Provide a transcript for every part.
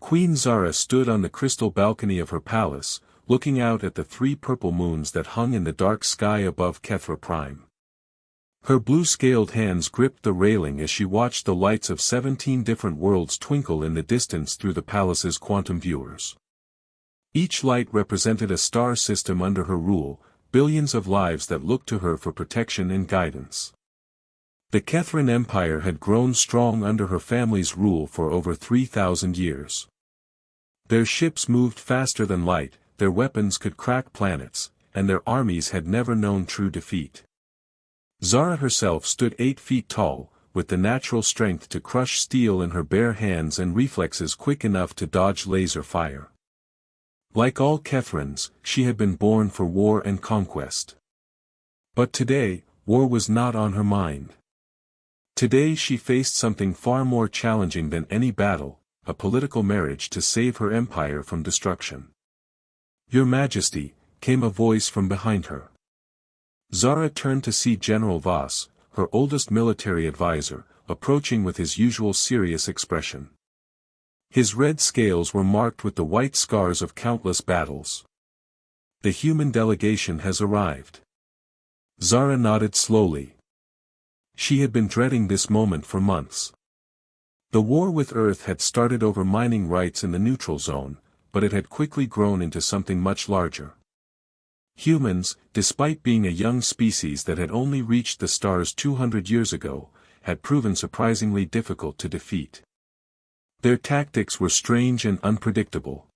Queen Zara stood on the crystal balcony of her palace, looking out at the 3 purple moons that hung in the dark sky above HFY Prime. Her blue-scaled hands gripped the railing as she watched the lights of 17 different worlds twinkle in the distance through the palace's quantum viewers. Each light represented a star system under her rule, billions of lives that looked to her for protection and guidance. The HFY Empire had grown strong under her family's rule for over 3,000 years. Their ships moved faster than light, their weapons could crack planets, and their armies had never known true defeat. Zara herself stood 8 feet tall, with the natural strength to crush steel in her bare hands and reflexes quick enough to dodge laser fire. Like all HFYans, she had been born for war and conquest. But today, war was not on her mind. Today she faced something far more challenging than any battle, a political marriage to save her empire from destruction. "Your Majesty," came a voice from behind her. Zara turned to see General Voss, her oldest military advisor, approaching with his usual serious expression. His red scales were marked with the white scars of countless battles. "The human delegation has arrived." Zara nodded slowly. She had been dreading this moment for months. The war with Earth had started over mining rights in the neutral zone, but it had quickly grown into something much larger. Humans, despite being a young species that had only reached the stars 200 years ago, had proven surprisingly difficult to defeat. Their tactics were strange and unpredictable.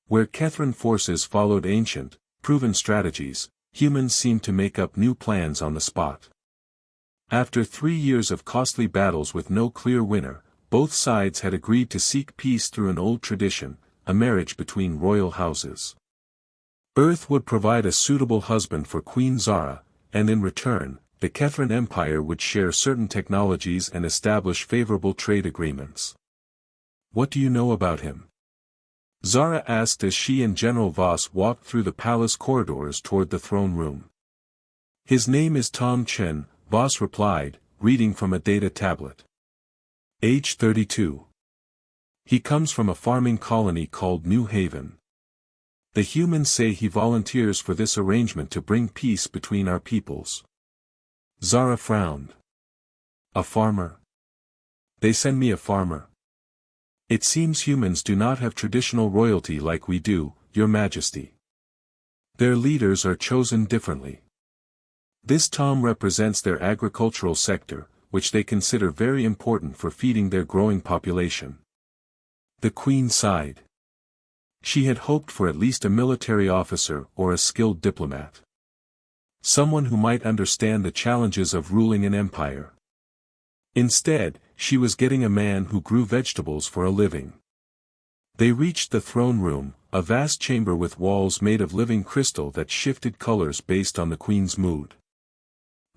Where HFY forces followed ancient, proven strategies, humans seemed to make up new plans on the spot. After 3 years of costly battles with no clear winner, both sides had agreed to seek peace through an old tradition, a marriage between royal houses. Earth would provide a suitable husband for Queen Zara, and in return, the HFY Empire would share certain technologies and establish favorable trade agreements. "What do you know about him?" Zara asked as she and General Voss walked through the palace corridors toward the throne room. "His name is Tom Chen," Voss replied, reading from a data tablet. "Age 32. He comes from a farming colony called New Haven. The humans say he volunteers for this arrangement to bring peace between our peoples." Zara frowned. "A farmer? They send me a farmer? It seems humans do not have traditional royalty like we do, Your Majesty. Their leaders are chosen differently. This Tom represents their agricultural sector, which they consider very important for feeding their growing population." The Queen sighed. She had hoped for at least a military officer or a skilled diplomat. Someone who might understand the challenges of ruling an empire. Instead, she was getting a man who grew vegetables for a living. They reached the throne room, a vast chamber with walls made of living crystal that shifted colors based on the Queen's mood.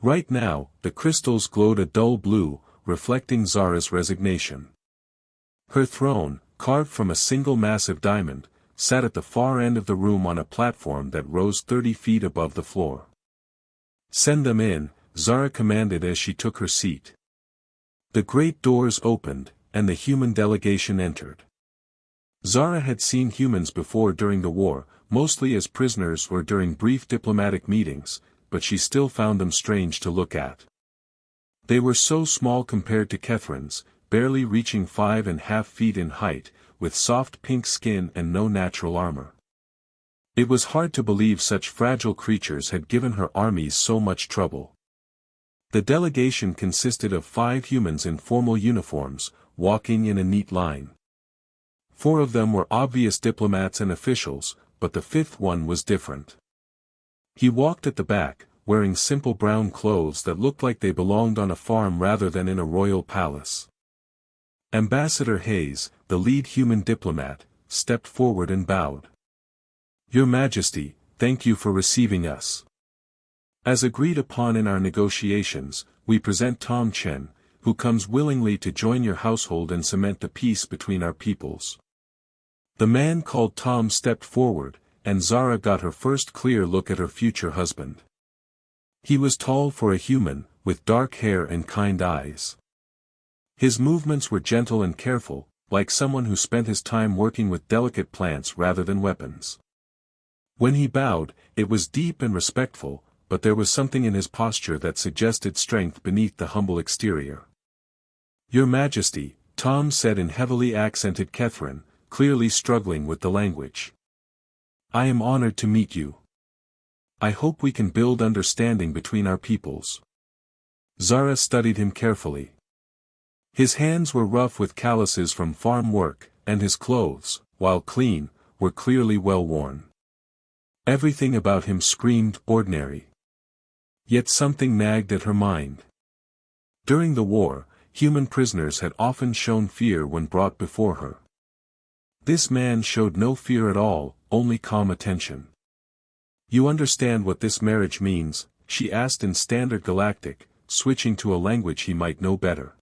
Right now, the crystals glowed a dull blue, reflecting Zara's resignation. Her throne, carved from a single massive diamond, sat at the far end of the room on a platform that rose 30 feet above the floor. "Send them in," Zara commanded as she took her seat. The great doors opened, and the human delegation entered. Zara had seen humans before during the war, mostly as prisoners or during brief diplomatic meetings, but she still found them strange to look at. They were so small compared to HFYans, barely reaching 5.5 feet in height, with soft pink skin and no natural armor. It was hard to believe such fragile creatures had given her armies so much trouble. The delegation consisted of 5 humans in formal uniforms, walking in a neat line. 4 of them were obvious diplomats and officials, but the 5th one was different. He walked at the back, wearing simple brown clothes that looked like they belonged on a farm rather than in a royal palace. Ambassador Hayes, the lead human diplomat, stepped forward and bowed. "Your Majesty, thank you for receiving us. As agreed upon in our negotiations, we present Tom Chen, who comes willingly to join your household and cement the peace between our peoples." The man called Tom stepped forward, and Zara got her first clear look at her future husband. He was tall for a human, with dark hair and kind eyes. His movements were gentle and careful, like someone who spent his time working with delicate plants rather than weapons. When he bowed, it was deep and respectful, but there was something in his posture that suggested strength beneath the humble exterior. "Your Majesty," Tom said in heavily accented Kethrin, clearly struggling with the language. "I am honored to meet you. I hope we can build understanding between our peoples." Zara studied him carefully. His hands were rough with calluses from farm work, and his clothes, while clean, were clearly well worn. Everything about him screamed ordinary. Yet something nagged at her mind. During the war, human prisoners had often shown fear when brought before her. This man showed no fear at all, only calm attention. "You understand what this marriage means?" she asked in Standard Galactic, switching to a language he might know better.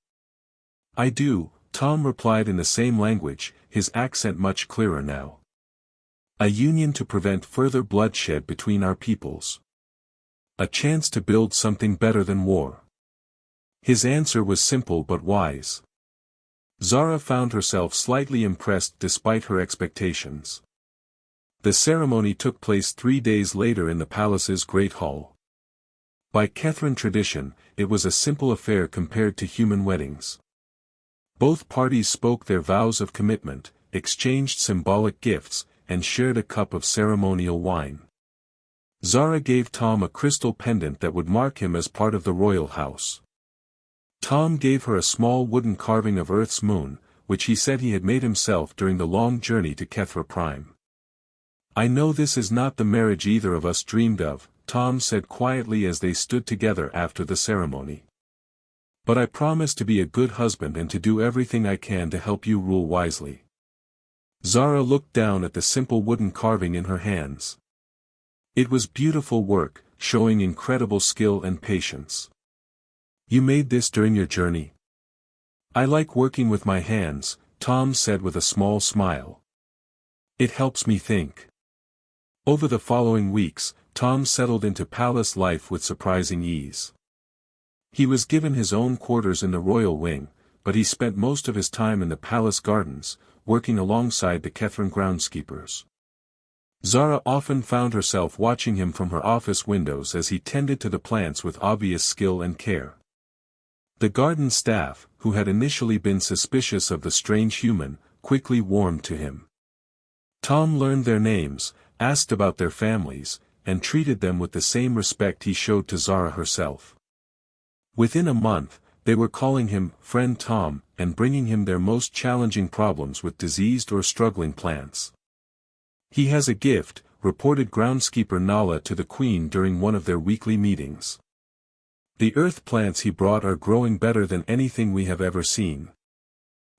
"I do," Tom replied in the same language, his accent much clearer now. "A union to prevent further bloodshed between our peoples. A chance to build something better than war." His answer was simple but wise. Zara found herself slightly impressed despite her expectations. The ceremony took place 3 days later in the palace's Great Hall. By Kethrin tradition, it was a simple affair compared to human weddings. Both parties spoke their vows of commitment, exchanged symbolic gifts, and shared a cup of ceremonial wine. Zara gave Tom a crystal pendant that would mark him as part of the royal house. Tom gave her a small wooden carving of Earth's moon, which he said he had made himself during the long journey to HFY Prime. "I know this is not the marriage either of us dreamed of," Tom said quietly as they stood together after the ceremony. "But I promise to be a good husband and to do everything I can to help you rule wisely." Zara looked down at the simple wooden carving in her hands. It was beautiful work, showing incredible skill and patience. "You made this during your journey?" "I like working with my hands," Tom said with a small smile. "It helps me think." Over the following weeks, Tom settled into palace life with surprising ease. He was given his own quarters in the royal wing, but he spent most of his time in the palace gardens, working alongside the Kethrin groundskeepers. Zara often found herself watching him from her office windows as he tended to the plants with obvious skill and care. The garden staff, who had initially been suspicious of the strange human, quickly warmed to him. Tom learned their names, asked about their families, and treated them with the same respect he showed to Zara herself. Within a month, they were calling him Friend Tom and bringing him their most challenging problems with diseased or struggling plants. "He has a gift," reported groundskeeper Nala to the Queen during one of their weekly meetings. "The earth plants he brought are growing better than anything we have ever seen.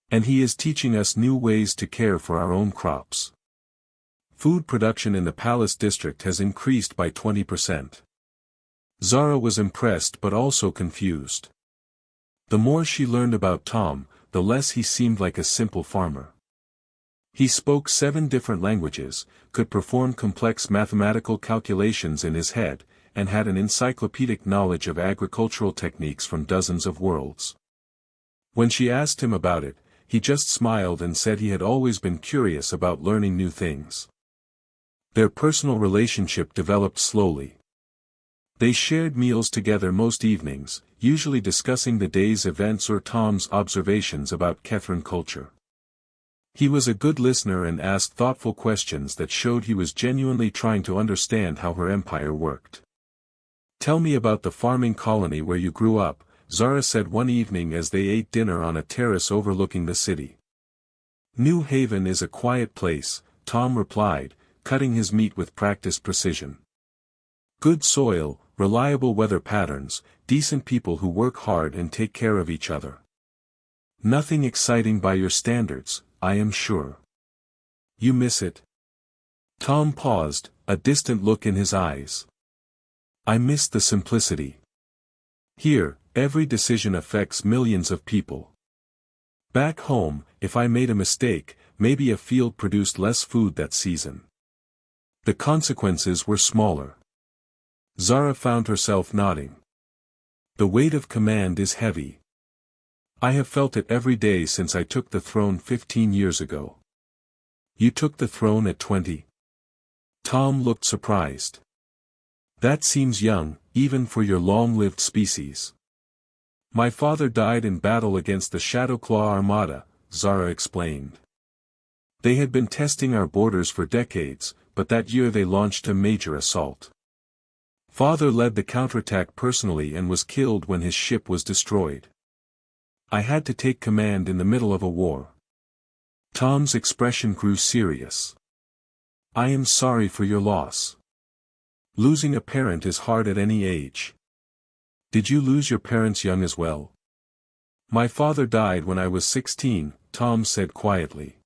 And he is teaching us new ways to care for our own crops." Food production in the Palace District has increased by 20%. Zara was impressed but also confused. The more she learned about Tom, the less he seemed like a simple farmer. He spoke 7 different languages, could perform complex mathematical calculations in his head, and had an encyclopedic knowledge of agricultural techniques from dozens of worlds. When she asked him about it, he just smiled and said he had always been curious about learning new things. Their personal relationship developed slowly. They shared meals together most evenings, usually discussing the day's events or Tom's observations about Kethrin culture. He was a good listener and asked thoughtful questions that showed he was genuinely trying to understand how her empire worked. "Tell me about the farming colony where you grew up," Zara said one evening as they ate dinner on a terrace overlooking the city. "New Haven is a quiet place," Tom replied, cutting his meat with practiced precision. "Good soil, reliable weather patterns, decent people who work hard and take care of each other. Nothing exciting by your standards, I am sure. You miss it?" Tom paused, a distant look in his eyes. "I miss the simplicity. Here, every decision affects millions of people. Back home, if I made a mistake, maybe a field produced less food that season. The consequences were smaller." Zara found herself nodding. "The weight of command is heavy. I have felt it every day since I took the throne 15 years ago. You took the throne at 20? Tom looked surprised. That seems young, even for your long-lived species. My father died in battle against the Shadowclaw Armada, Zara explained. They had been testing our borders for decades, but that year they launched a major assault. Father led the counterattack personally and was killed when his ship was destroyed. I had to take command in the middle of a war. Tom's expression grew serious. I am sorry for your loss. Losing a parent is hard at any age. Did you lose your parents young as well? My father died when I was 16, Tom said quietly.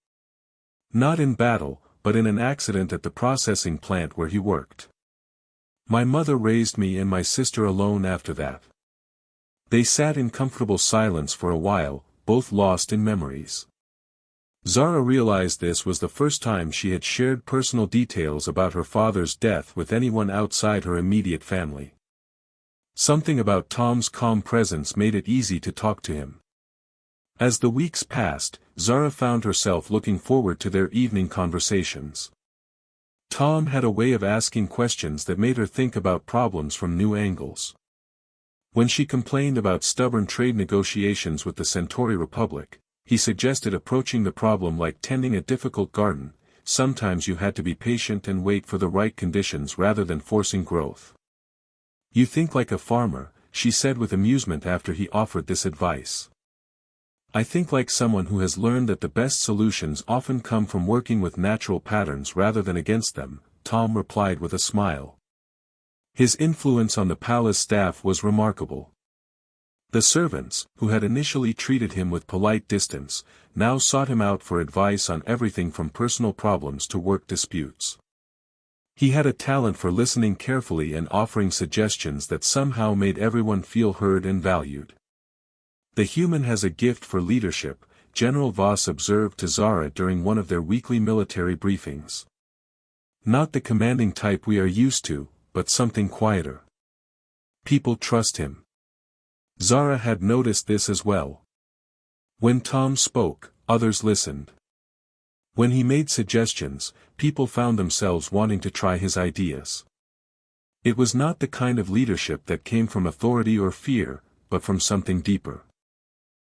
Not in battle, but in an accident at the processing plant where he worked. My mother raised me and my sister alone after that. They sat in comfortable silence for a while, both lost in memories. Zara realized this was the first time she had shared personal details about her father's death with anyone outside her immediate family. Something about Tom's calm presence made it easy to talk to him. As the weeks passed, Zara found herself looking forward to their evening conversations. Tom had a way of asking questions that made her think about problems from new angles. When she complained about stubborn trade negotiations with the Centauri Republic, he suggested approaching the problem like tending a difficult garden. Sometimes you had to be patient and wait for the right conditions rather than forcing growth. You think like a farmer, she said with amusement after he offered this advice. I think like someone who has learned that the best solutions often come from working with natural patterns rather than against them, Tom replied with a smile. His influence on the palace staff was remarkable. The servants, who had initially treated him with polite distance, now sought him out for advice on everything from personal problems to work disputes. He had a talent for listening carefully and offering suggestions that somehow made everyone feel heard and valued. The human has a gift for leadership, General Voss observed to Zara during one of their weekly military briefings. Not the commanding type we are used to, but something quieter. People trust him. Zara had noticed this as well. When Tom spoke, others listened. When he made suggestions, people found themselves wanting to try his ideas. It was not the kind of leadership that came from authority or fear, but from something deeper.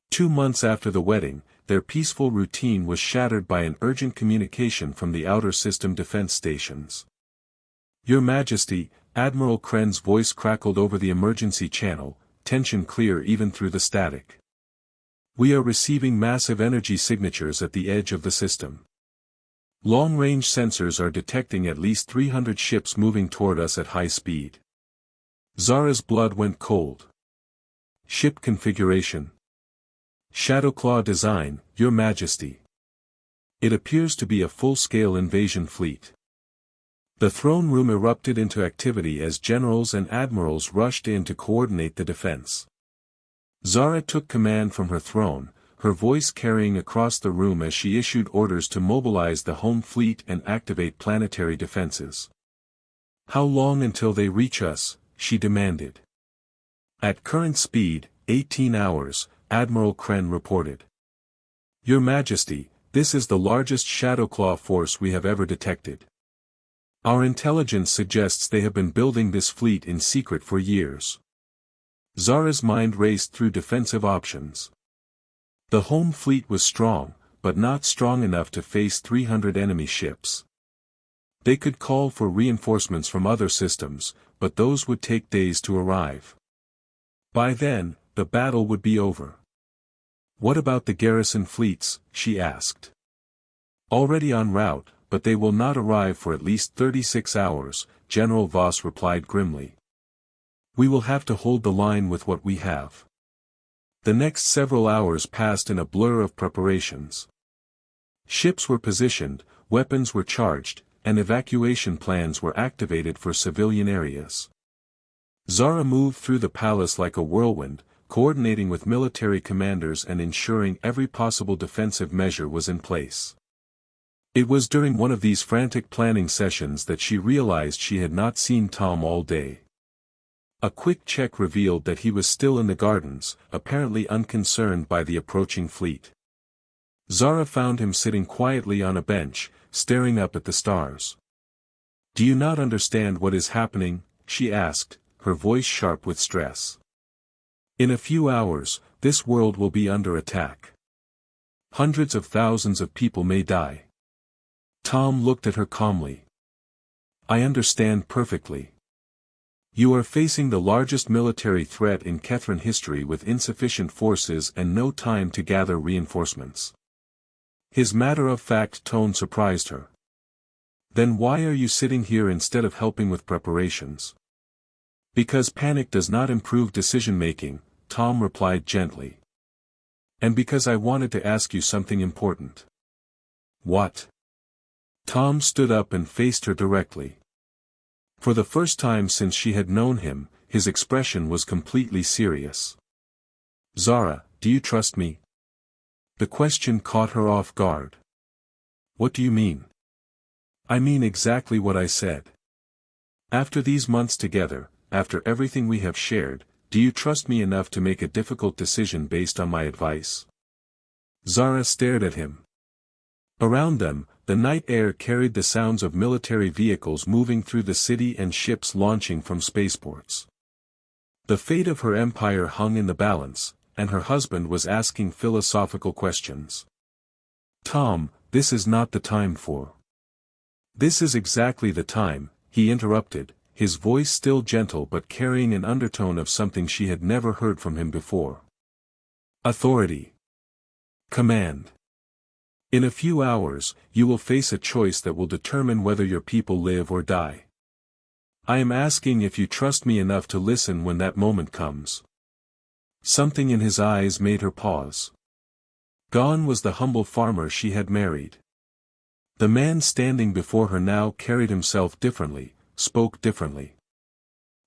2 months after the wedding, their peaceful routine was shattered by an urgent communication from the outer system defense stations. Your Majesty, Admiral Kren's voice crackled over the emergency channel, tension clear even through the static. We are receiving massive energy signatures at the edge of the system. Long-range sensors are detecting at least 300 ships moving toward us at high speed. Zara's blood went cold. Ship configuration. Shadowclaw design, Your Majesty. It appears to be a full-scale invasion fleet. The throne room erupted into activity as generals and admirals rushed in to coordinate the defense. Zara took command from her throne, her voice carrying across the room as she issued orders to mobilize the home fleet and activate planetary defenses. How long until they reach us? She demanded. At current speed, 18 hours, Admiral Kren reported. Your Majesty, this is the largest Shadowclaw force we have ever detected. Our intelligence suggests they have been building this fleet in secret for years. Zara's mind raced through defensive options. The home fleet was strong, but not strong enough to face 300 enemy ships. They could call for reinforcements from other systems, but those would take days to arrive. By then, the battle would be over. What about the garrison fleets? She asked. Already en route, but they will not arrive for at least 36 hours, General Voss replied grimly. We will have to hold the line with what we have. The next several hours passed in a blur of preparations. Ships were positioned, weapons were charged, and evacuation plans were activated for civilian areas. Zara moved through the palace like a whirlwind, coordinating with military commanders and ensuring every possible defensive measure was in place. It was during one of these frantic planning sessions that she realized she had not seen Tom all day. A quick check revealed that he was still in the gardens, apparently unconcerned by the approaching fleet. Zara found him sitting quietly on a bench, staring up at the stars. "Do you not understand what is happening?" she asked, her voice sharp with stress. "In a few hours, this world will be under attack. Hundreds of thousands of people may die." Tom looked at her calmly. "I understand perfectly. You are facing the largest military threat in Kethran history with insufficient forces and no time to gather reinforcements." His matter-of-fact tone surprised her. "Then why are you sitting here instead of helping with preparations?" "Because panic does not improve decision-making," Tom replied gently. "And because I wanted to ask you something important." "What?" Tom stood up and faced her directly. For the first time since she had known him, his expression was completely serious. "Zara, do you trust me?" The question caught her off guard. "What do you mean?" "I mean exactly what I said. After these months together, after everything we have shared, do you trust me enough to make a difficult decision based on my advice?" Zara stared at him. Around them, the night air carried the sounds of military vehicles moving through the city and ships launching from spaceports. The fate of her empire hung in the balance, and her husband was asking philosophical questions. "Tom, this is not the time for—" "This is exactly the time," he interrupted, his voice still gentle but carrying an undertone of something she had never heard from him before. "Authority. Command. In a few hours, you will face a choice that will determine whether your people live or die. I am asking if you trust me enough to listen when that moment comes." Something in his eyes made her pause. Gone was the humble farmer she had married. The man standing before her now carried himself differently, spoke differently.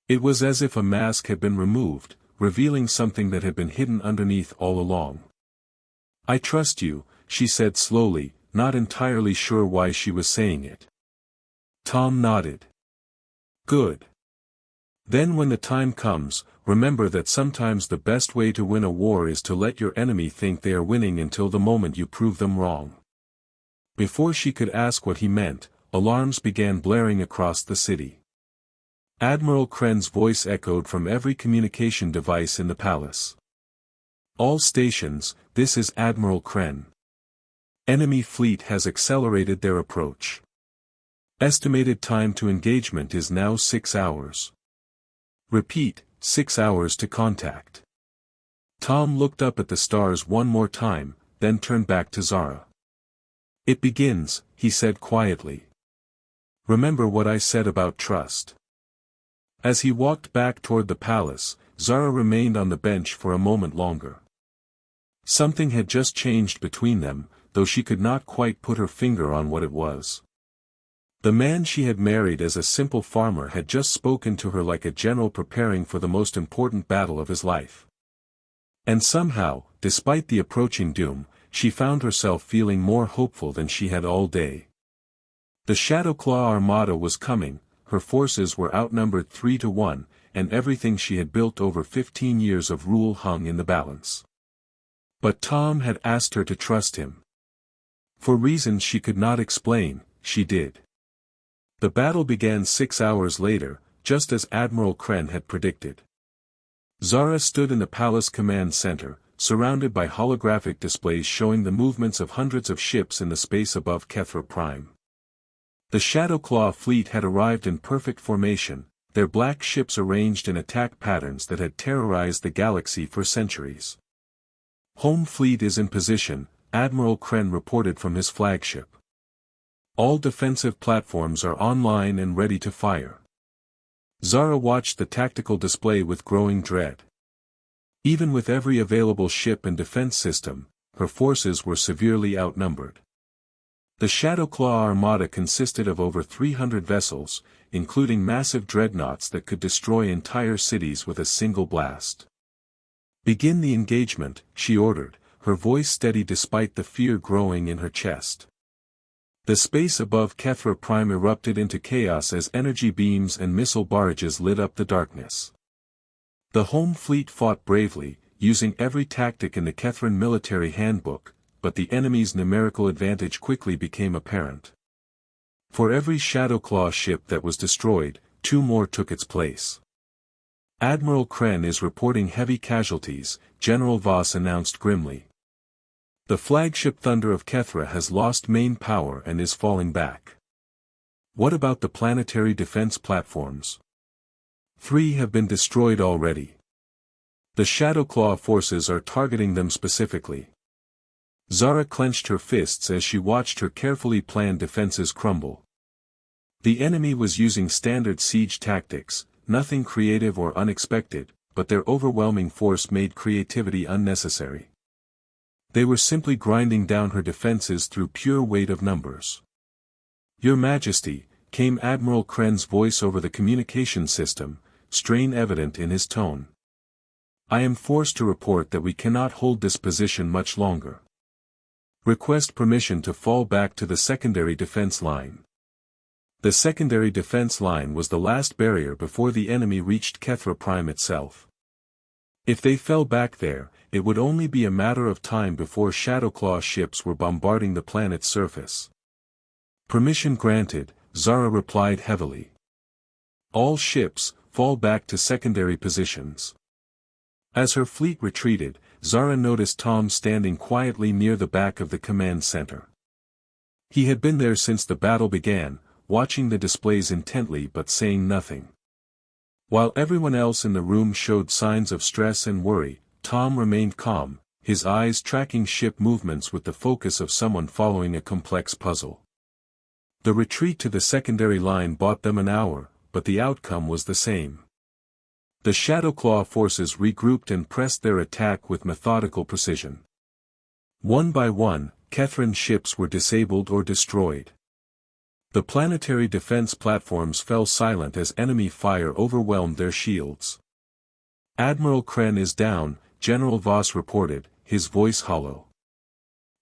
It was as if a mask had been removed, revealing something that had been hidden underneath all along. "I trust you," she said slowly, not entirely sure why she was saying it. Tom nodded. "Good. Then when the time comes, remember that sometimes the best way to win a war is to let your enemy think they are winning until the moment you prove them wrong." Before she could ask what he meant, alarms began blaring across the city. Admiral Kren's voice echoed from every communication device in the palace. "All stations, this is Admiral Kren. Enemy fleet has accelerated their approach. Estimated time to engagement is now 6 hours. Repeat, 6 hours to contact." Tom looked up at the stars one more time, then turned back to Zara. "It begins," he said quietly. "Remember what I said about trust." As he walked back toward the palace, Zara remained on the bench for a moment longer. Something had just changed between them, though she could not quite put her finger on what it was. The man she had married as a simple farmer had just spoken to her like a general preparing for the most important battle of his life. And somehow, despite the approaching doom, she found herself feeling more hopeful than she had all day. The Shadowclaw Armada was coming, her forces were outnumbered 3-1, and everything she had built over 15 years of rule hung in the balance. But Tom had asked her to trust him. For reasons she could not explain, she did. The battle began 6 hours later, just as Admiral Kren had predicted. Zara stood in the palace command center, surrounded by holographic displays showing the movements of hundreds of ships in the space above HFY Prime. The Shadowclaw fleet had arrived in perfect formation, their black ships arranged in attack patterns that had terrorized the galaxy for centuries. "Home fleet is in position," Admiral Kren reported from his flagship. "All defensive platforms are online and ready to fire." Zara watched the tactical display with growing dread. Even with every available ship and defense system, her forces were severely outnumbered. The Shadowclaw Armada consisted of over 300 vessels, including massive dreadnoughts that could destroy entire cities with a single blast. "Begin the engagement," she ordered, her voice steady despite the fear growing in her chest. The space above HFY Prime erupted into chaos as energy beams and missile barrages lit up the darkness. The home fleet fought bravely, using every tactic in the Kethran military handbook, but the enemy's numerical advantage quickly became apparent. For every Shadowclaw ship that was destroyed, 2 more took its place. Admiral Kren is reporting heavy casualties, General Voss announced grimly. The flagship Thunder of Kethra has lost main power and is falling back. What about the planetary defense platforms? 3 have been destroyed already. The Shadowclaw forces are targeting them specifically. Zara clenched her fists as she watched her carefully planned defenses crumble. The enemy was using standard siege tactics, nothing creative or unexpected, but their overwhelming force made creativity unnecessary. They were simply grinding down her defenses through pure weight of numbers. "Your Majesty," came Admiral Kren's voice over the communication system, strain evident in his tone. "I am forced to report that we cannot hold this position much longer. Request permission to fall back to the secondary defense line." The secondary defense line was the last barrier before the enemy reached Kethra Prime itself. If they fell back there, it would only be a matter of time before Shadowclaw ships were bombarding the planet's surface. "Permission granted," Zara replied heavily. "All ships, fall back to secondary positions." As her fleet retreated, Zara noticed Tom standing quietly near the back of the command center. He had been there since the battle began, watching the displays intently but saying nothing. While everyone else in the room showed signs of stress and worry, Tom remained calm, his eyes tracking ship movements with the focus of someone following a complex puzzle. The retreat to the secondary line bought them an hour, but the outcome was the same. The Shadowclaw forces regrouped and pressed their attack with methodical precision. One by one, Kethran ships were disabled or destroyed. The planetary defense platforms fell silent as enemy fire overwhelmed their shields. "Admiral Kren is down," General Voss reported, his voice hollow.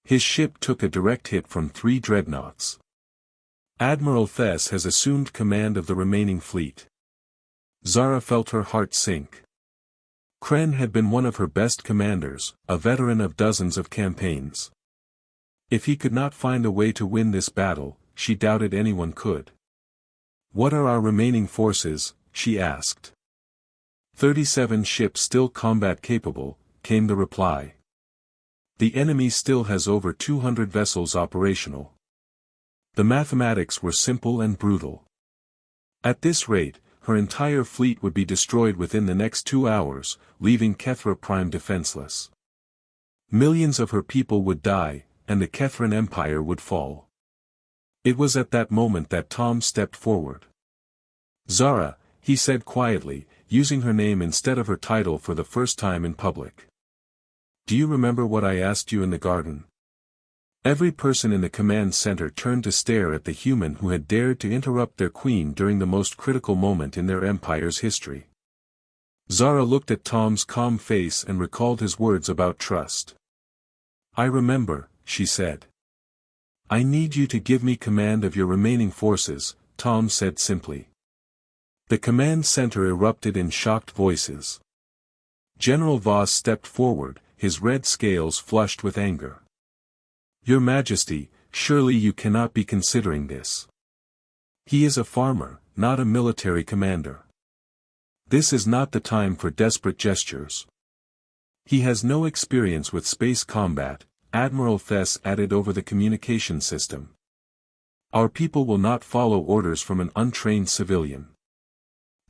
His ship took a direct hit from 3 dreadnoughts. "Admiral Thess has assumed command of the remaining fleet." Zara felt her heart sink. Kren had been one of her best commanders, a veteran of dozens of campaigns. If he could not find a way to win this battle, she doubted anyone could. "What are our remaining forces?" she asked. 37 ships still combat capable, came the reply. "The enemy still has over 200 vessels operational." The mathematics were simple and brutal. At this rate, her entire fleet would be destroyed within the next 2 hours, leaving Kethra Prime defenseless. Millions of her people would die, and the Kethran Empire would fall. It was at that moment that Tom stepped forward. "Zara," he said quietly, using her name instead of her title for the first time in public. "Do you remember what I asked you in the garden?" Every person in the command center turned to stare at the human who had dared to interrupt their queen during the most critical moment in their empire's history. Zara looked at Tom's calm face and recalled his words about trust. "I remember," she said. "I need you to give me command of your remaining forces," Tom said simply. The command center erupted in shocked voices. General Voss stepped forward, his red scales flushed with anger. "Your Majesty, surely you cannot be considering this. He is a farmer, not a military commander. This is not the time for desperate gestures. He has no experience with space combat," Admiral Thess added over the communication system. "Our people will not follow orders from an untrained civilian."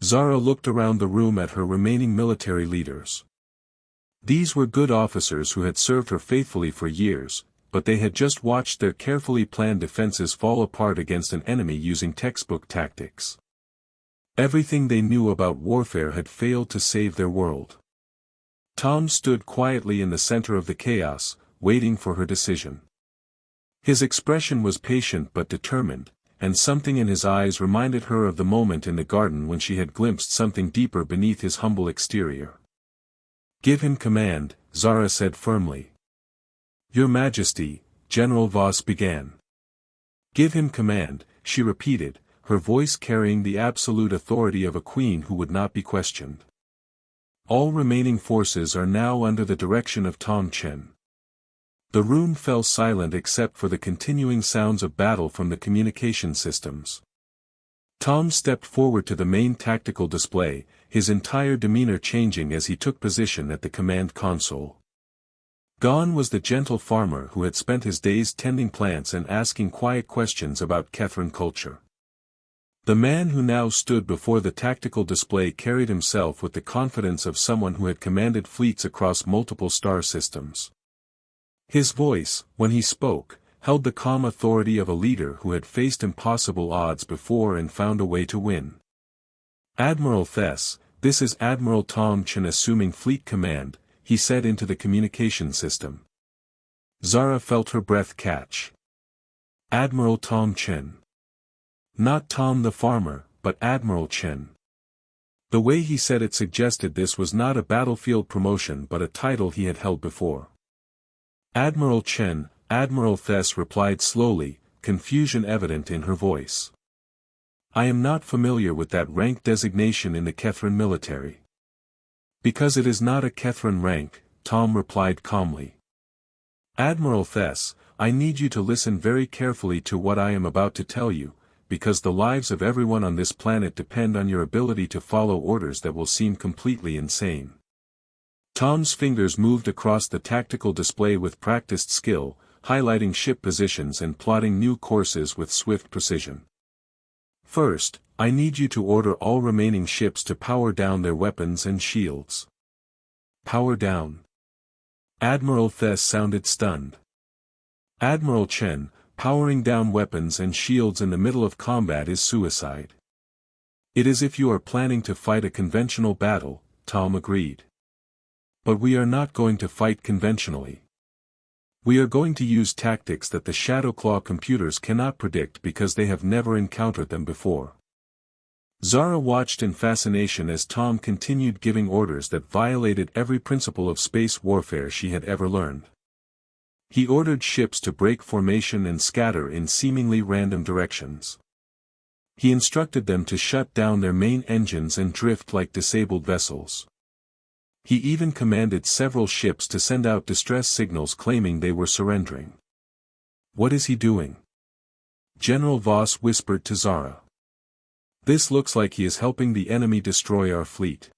Zara looked around the room at her remaining military leaders. These were good officers who had served her faithfully for years, but they had just watched their carefully planned defenses fall apart against an enemy using textbook tactics. Everything they knew about warfare had failed to save their world. Tom stood quietly in the center of the chaos, waiting for her decision. His expression was patient but determined, and something in his eyes reminded her of the moment in the garden when she had glimpsed something deeper beneath his humble exterior. "Give him command," Zara said firmly. "Your Majesty," General Voss began. "Give him command," she repeated, her voice carrying the absolute authority of a queen who would not be questioned. All remaining forces are now under the direction of Tom Chen. The room fell silent except for the continuing sounds of battle from the communication systems. Tom stepped forward to the main tactical display, his entire demeanor changing as he took position at the command console. Gone was the gentle farmer who had spent his days tending plants and asking quiet questions about Kethran culture. The man who now stood before the tactical display carried himself with the confidence of someone who had commanded fleets across multiple star systems. His voice, when he spoke, held the calm authority of a leader who had faced impossible odds before and found a way to win. "Admiral Thess, this is Admiral Tom Chen assuming fleet command," he said into the communication system. Zara felt her breath catch. Admiral Tom Chen. Not Tom the farmer, but Admiral Chen. The way he said it suggested this was not a battlefield promotion but a title he had held before. Admiral Chen, Admiral Thess replied slowly, confusion evident in her voice. "I am not familiar with that rank designation in the Kethran military." "Because it is not a Kethran rank," Tom replied calmly. "Admiral Thess, I need you to listen very carefully to what I am about to tell you, because the lives of everyone on this planet depend on your ability to follow orders that will seem completely insane." Tom's fingers moved across the tactical display with practiced skill, highlighting ship positions and plotting new courses with swift precision. "First, I need you to order all remaining ships to power down their weapons and shields." "Power down?" Admiral Thess sounded stunned. "Admiral Chen, powering down weapons and shields in the middle of combat is suicide." "It is if you are planning to fight a conventional battle," Tom agreed. "But we are not going to fight conventionally. We are going to use tactics that the Shadowclaw computers cannot predict because they have never encountered them before." Zara watched in fascination as Tom continued giving orders that violated every principle of space warfare she had ever learned. He ordered ships to break formation and scatter in seemingly random directions. He instructed them to shut down their main engines and drift like disabled vessels. He even commanded several ships to send out distress signals claiming they were surrendering. "What is he doing?" General Voss whispered to Zara. "This looks like he is helping the enemy destroy our fleet."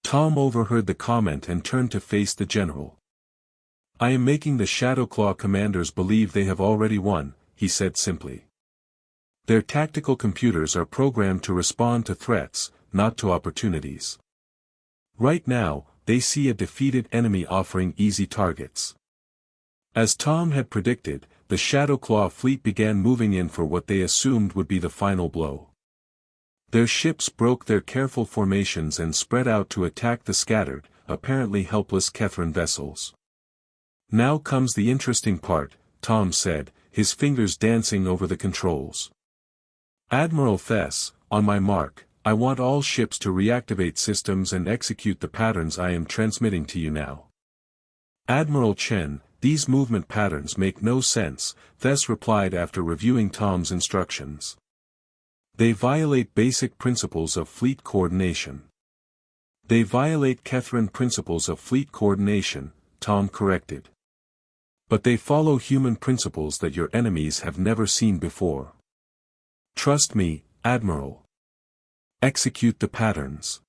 Tom overheard the comment and turned to face the general. "I am making the Shadowclaw commanders believe they have already won," he said simply. "Their tactical computers are programmed to respond to threats, not to opportunities. Right now, they see a defeated enemy offering easy targets." As Tom had predicted, the Shadowclaw fleet began moving in for what they assumed would be the final blow. Their ships broke their careful formations and spread out to attack the scattered, apparently helpless Kethran vessels. "Now comes the interesting part," Tom said, his fingers dancing over the controls. "Admiral Thess, on my mark, I want all ships to reactivate systems and execute the patterns I am transmitting to you now." "Admiral Chen, these movement patterns make no sense," Thess replied after reviewing Tom's instructions. "They violate basic principles of fleet coordination." "They violate Kethran principles of fleet coordination," Tom corrected. "But they follow human principles that your enemies have never seen before. Trust me, Admiral. Execute the patterns."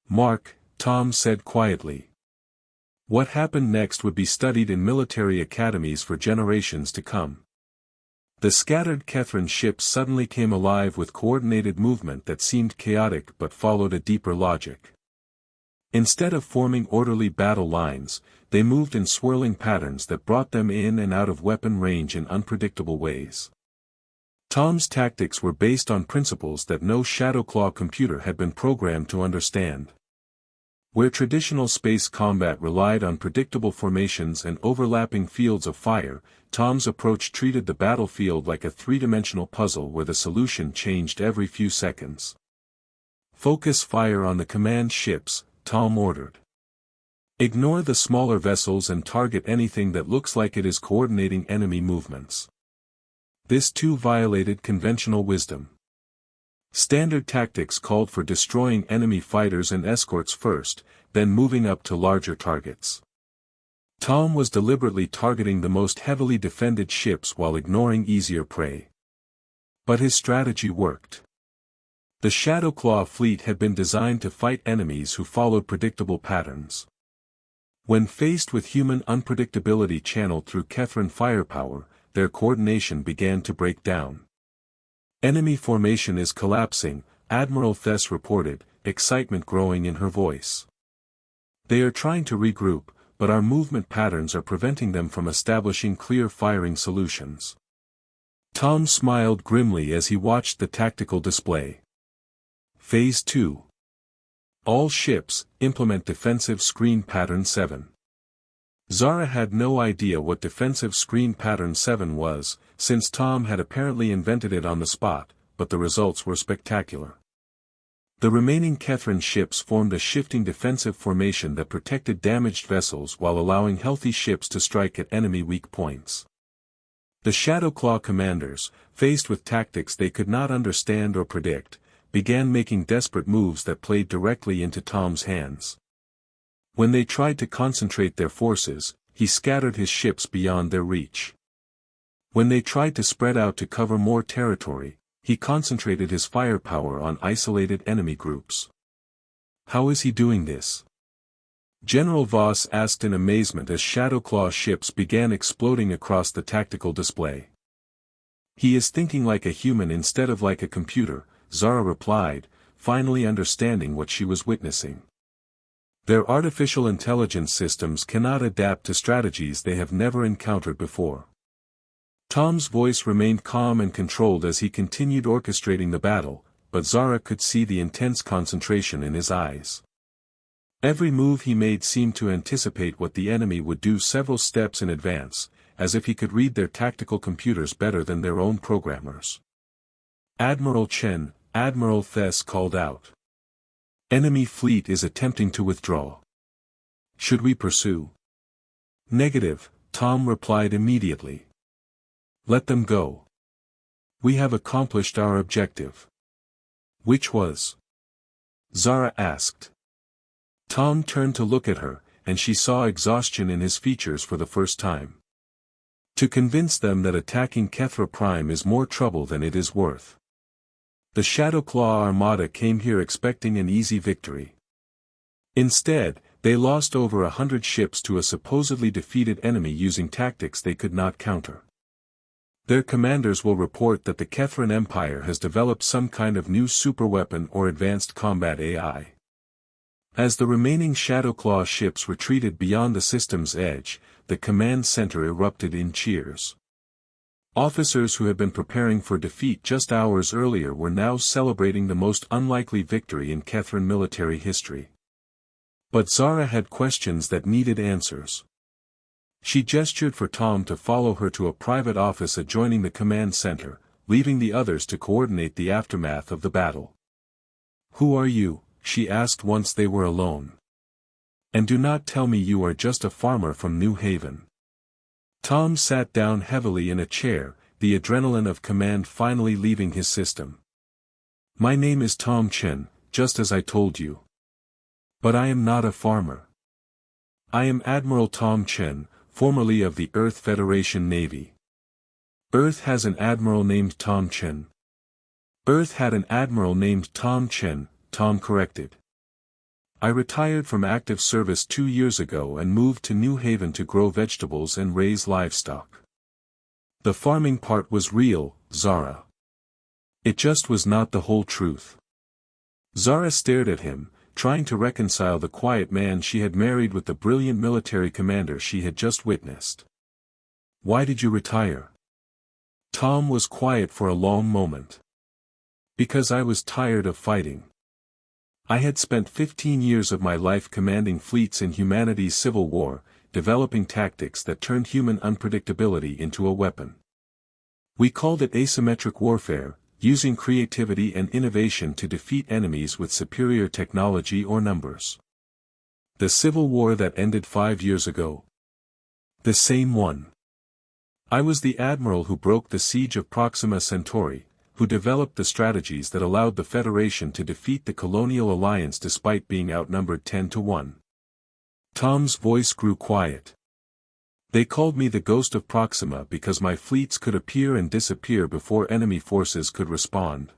"Mark," Tom said quietly. What happened next would be studied in military academies for generations to come. The scattered Kethran ships suddenly came alive with coordinated movement that seemed chaotic but followed a deeper logic. Instead of forming orderly battle lines, they moved in swirling patterns that brought them in and out of weapon range in unpredictable ways. Tom's tactics were based on principles that no Shadowclaw computer had been programmed to understand. Where traditional space combat relied on predictable formations and overlapping fields of fire, Tom's approach treated the battlefield like a three-dimensional puzzle where the solution changed every few seconds. "Focus fire on the command ships," Tom ordered. "Ignore the smaller vessels and target anything that looks like it is coordinating enemy movements." This too violated conventional wisdom. Standard tactics called for destroying enemy fighters and escorts first, then moving up to larger targets. Tom was deliberately targeting the most heavily defended ships while ignoring easier prey. But his strategy worked. The Shadowclaw fleet had been designed to fight enemies who followed predictable patterns. When faced with human unpredictability channeled through Kethran firepower, their coordination began to break down. "Enemy formation is collapsing," Admiral Thess reported, excitement growing in her voice. "They are trying to regroup, but our movement patterns are preventing them from establishing clear firing solutions." Tom smiled grimly as he watched the tactical display. Phase 2. All ships, implement Defensive Screen Pattern 7. Zara had no idea what Defensive Screen Pattern 7 was, since Tom had apparently invented it on the spot, but the results were spectacular. The remaining Kethran ships formed a shifting defensive formation that protected damaged vessels while allowing healthy ships to strike at enemy weak points. The Shadowclaw commanders, faced with tactics they could not understand or predict, began making desperate moves that played directly into Tom's hands. When they tried to concentrate their forces, he scattered his ships beyond their reach. When they tried to spread out to cover more territory, he concentrated his firepower on isolated enemy groups. How is he doing this? General Voss asked in amazement as Shadowclaw ships began exploding across the tactical display. "He is thinking like a human instead of like a computer," Zara replied, finally understanding what she was witnessing. "Their artificial intelligence systems cannot adapt to strategies they have never encountered before." Tom's voice remained calm and controlled as he continued orchestrating the battle, but Zara could see the intense concentration in his eyes. Every move he made seemed to anticipate what the enemy would do several steps in advance, as if he could read their tactical computers better than their own programmers. "Admiral Chen," Admiral Thess called out. "Enemy fleet is attempting to withdraw. Should we pursue?" "Negative," Tom replied immediately. "Let them go. We have accomplished our objective." "Which was?" Zara asked. Tom turned to look at her, and she saw exhaustion in his features for the first time. "To convince them that attacking Kethra Prime is more trouble than it is worth. The Shadowclaw Armada came here expecting an easy victory. Instead, they lost over 100 ships to a supposedly defeated enemy using tactics they could not counter. Their commanders will report that the Kethran Empire has developed some kind of new superweapon or advanced combat AI." As the remaining Shadowclaw ships retreated beyond the system's edge, the command center erupted in cheers. Officers who had been preparing for defeat just hours earlier were now celebrating the most unlikely victory in Kethran military history. But Zara had questions that needed answers. She gestured for Tom to follow her to a private office adjoining the command center, leaving the others to coordinate the aftermath of the battle. "Who are you?" she asked once they were alone. "And do not tell me you are just a farmer from New Haven." Tom sat down heavily in a chair, the adrenaline of command finally leaving his system. "My name is Tom Chen, just as I told you. But I am not a farmer. I am Admiral Tom Chen, formerly of the Earth Federation Navy." "Earth has an admiral named Tom Chen." "Earth had an admiral named Tom Chen," Tom corrected. "I retired from active service 2 years ago and moved to New Haven to grow vegetables and raise livestock." The farming part was real, Zara. It just was not the whole truth. Zara stared at him, trying to reconcile the quiet man she had married with the brilliant military commander she had just witnessed. "Why did you retire?" Tom was quiet for a long moment. "Because I was tired of fighting. I had spent 15 years of my life commanding fleets in humanity's civil war, developing tactics that turned human unpredictability into a weapon. We called it asymmetric warfare, using creativity and innovation to defeat enemies with superior technology or numbers. The civil war that ended 5 years ago. The same one. I was the admiral who broke the siege of Proxima Centauri, who developed the strategies that allowed the Federation to defeat the Colonial Alliance despite being outnumbered 10-1. Tom's voice grew quiet. They called me the Ghost of Proxima because my fleets could appear and disappear before enemy forces could respond.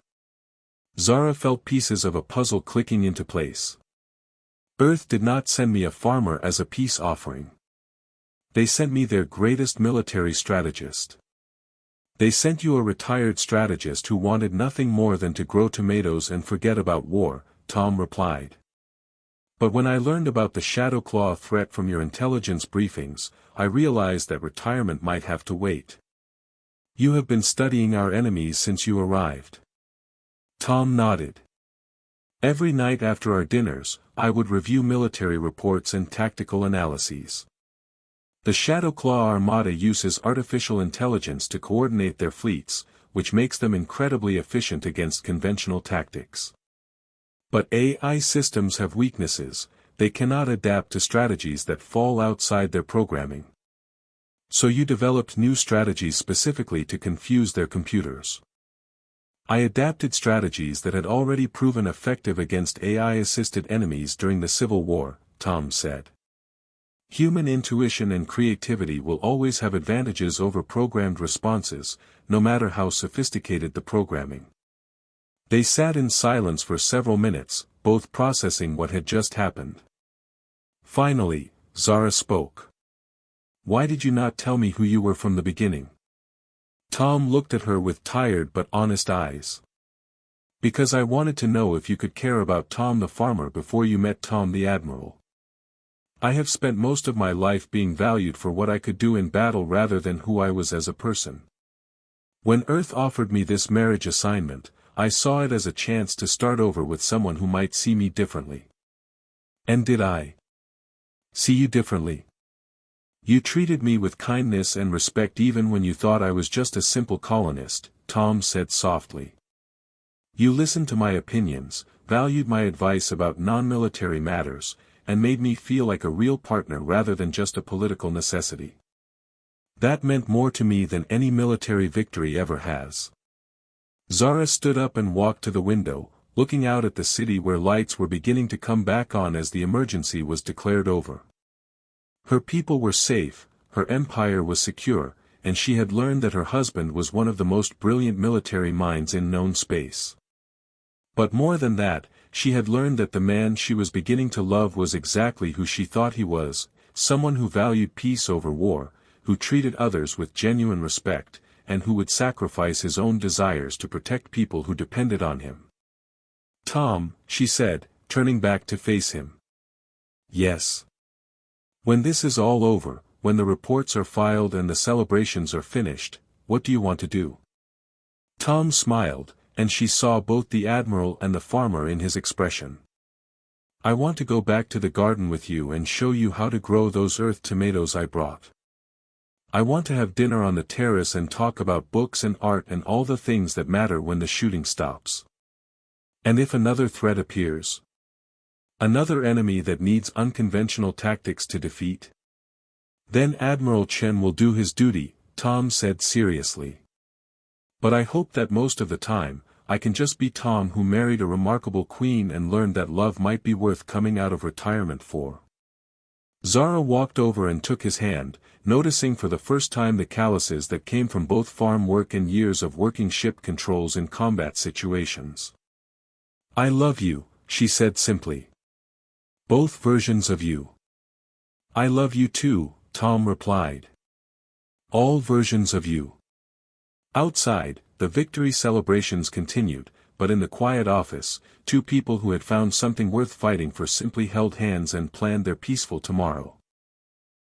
Zara felt pieces of a puzzle clicking into place. Earth did not send me a farmer as a peace offering. They sent me their greatest military strategist. They sent you a retired strategist who wanted nothing more than to grow tomatoes and forget about war, Tom replied. But when I learned about the Shadow Claw threat from your intelligence briefings, I realized that retirement might have to wait. You have been studying our enemies since you arrived. Tom nodded. Every night after our dinners, I would review military reports and tactical analyses. The Shadow Claw Armada uses artificial intelligence to coordinate their fleets, which makes them incredibly efficient against conventional tactics. But AI systems have weaknesses. They cannot adapt to strategies that fall outside their programming. So you developed new strategies specifically to confuse their computers. I adapted strategies that had already proven effective against AI-assisted enemies during the Civil War, Tom said. Human intuition and creativity will always have advantages over programmed responses, no matter how sophisticated the programming. They sat in silence for several minutes, both processing what had just happened. Finally, Zara spoke. Why did you not tell me who you were from the beginning? Tom looked at her with tired but honest eyes. Because I wanted to know if you could care about Tom the farmer before you met Tom the admiral. I have spent most of my life being valued for what I could do in battle rather than who I was as a person. When Earth offered me this marriage assignment, I saw it as a chance to start over with someone who might see me differently. And did I see you differently? You treated me with kindness and respect even when you thought I was just a simple colonist, Tom said softly. You listened to my opinions, valued my advice about non-military matters, and made me feel like a real partner rather than just a political necessity. That meant more to me than any military victory ever has. Zara stood up and walked to the window, looking out at the city where lights were beginning to come back on as the emergency was declared over. Her people were safe, her empire was secure, and she had learned that her husband was one of the most brilliant military minds in known space. But more than that, she had learned that the man she was beginning to love was exactly who she thought he was, someone who valued peace over war, who treated others with genuine respect, and who would sacrifice his own desires to protect people who depended on him. Tom, she said, turning back to face him. Yes. When this is all over, when the reports are filed and the celebrations are finished, what do you want to do? Tom smiled, and she saw both the admiral and the farmer in his expression. I want to go back to the garden with you and show you how to grow those earth tomatoes I brought. I want to have dinner on the terrace and talk about books and art and all the things that matter when the shooting stops. And if another threat appears? Another enemy that needs unconventional tactics to defeat? Then Admiral Chen will do his duty, Tom said seriously. But I hope that most of the time, I can just be Tom who married a remarkable queen and learned that love might be worth coming out of retirement for. Zara walked over and took his hand, noticing for the first time the calluses that came from both farm work and years of working ship controls in combat situations. I love you, she said simply. Both versions of you. I love you too, Tom replied. All versions of you. Outside, the victory celebrations continued, but in the quiet office, two people who had found something worth fighting for simply held hands and planned their peaceful tomorrow.